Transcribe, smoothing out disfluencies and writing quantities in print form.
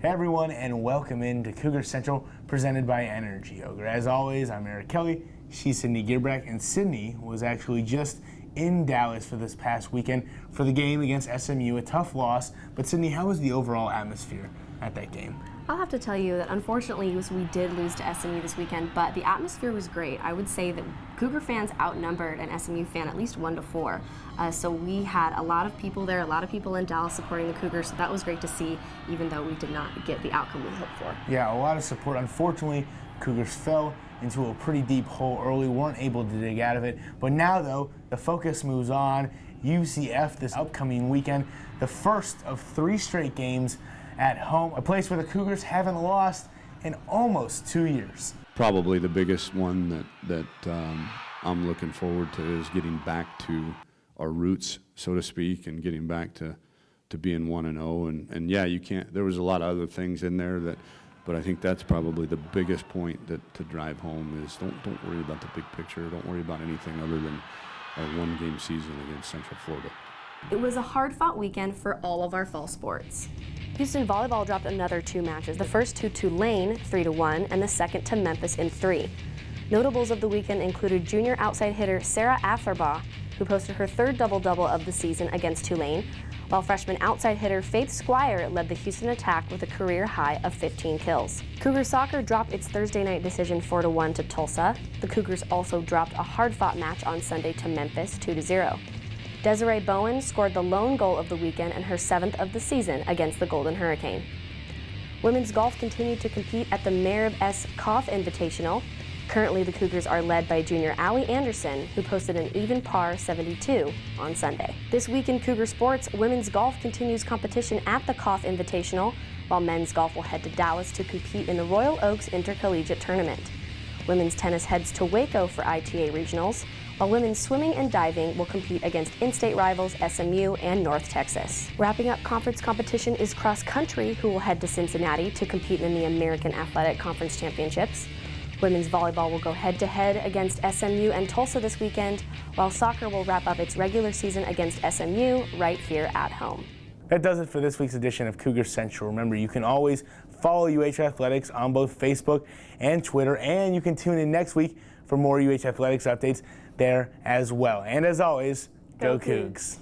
Hey everyone, and welcome in to Cougar Central, presented by Energy Cougar. As always, I'm Eric Kelly, she's Sydney Gearbrack, and Sydney was actually just in Dallas for this past weekend for the game against SMU, a tough loss. But Sydney, how was the overall atmosphere at that game? I'll have to tell you that unfortunately we did lose to SMU this weekend, but the atmosphere was great. I would say that Cougar fans outnumbered an SMU fan at least 1-4. So we had a lot of people there, a lot of people in Dallas supporting the Cougars, so that was great to see, even though we did not get the outcome we hoped for. Yeah, a lot of support. Unfortunately, Cougars fell into a pretty deep hole early, weren't able to dig out of it. But now, though, the focus moves on. UCF this upcoming weekend, the first of 3 straight games at home, a place where the Cougars haven't lost in almost 2 years. Probably the biggest one that I'm looking forward to is getting back to our roots, so to speak, and getting back to being 1-0. And yeah, you can't. There was a lot of other things in there but I think that's probably the biggest point to drive home is don't worry about the big picture. Don't worry about anything other than our one-game season against Central Florida. It was a hard-fought weekend for all of our fall sports. Houston Volleyball dropped another 2 matches, the first to Tulane 3-1 and the second to Memphis in 3. Notables of the weekend included junior outside hitter Sarah Atherbaugh, who posted her 3rd double-double of the season against Tulane, while freshman outside hitter Faith Squire led the Houston attack with a career high of 15 kills. Cougar soccer dropped its Thursday night decision 4-1 to Tulsa. The Cougars also dropped a hard-fought match on Sunday to Memphis 2-0. Desiree Bowen scored the lone goal of the weekend and her 7th of the season against the Golden Hurricane. Women's golf continued to compete at the Marib S. Koff Invitational. Currently, the Cougars are led by junior Allie Anderson, who posted an even par 72 on Sunday. This week in Cougar sports, women's golf continues competition at the Koff Invitational, while men's golf will head to Dallas to compete in the Royal Oaks Intercollegiate Tournament. Women's tennis heads to Waco for ITA regionals, while women's swimming and diving will compete against in-state rivals SMU and North Texas. Wrapping up conference competition is cross country, who will head to Cincinnati to compete in the American Athletic Conference Championships. Women's volleyball will go head-to-head against SMU and Tulsa this weekend, while soccer will wrap up its regular season against SMU right here at home. That does it for this week's edition of Cougar Central. Remember, you can always follow UH Athletics on both Facebook and Twitter, and you can tune in next week for more UH Athletics updates there as well. And as always, go Cougs!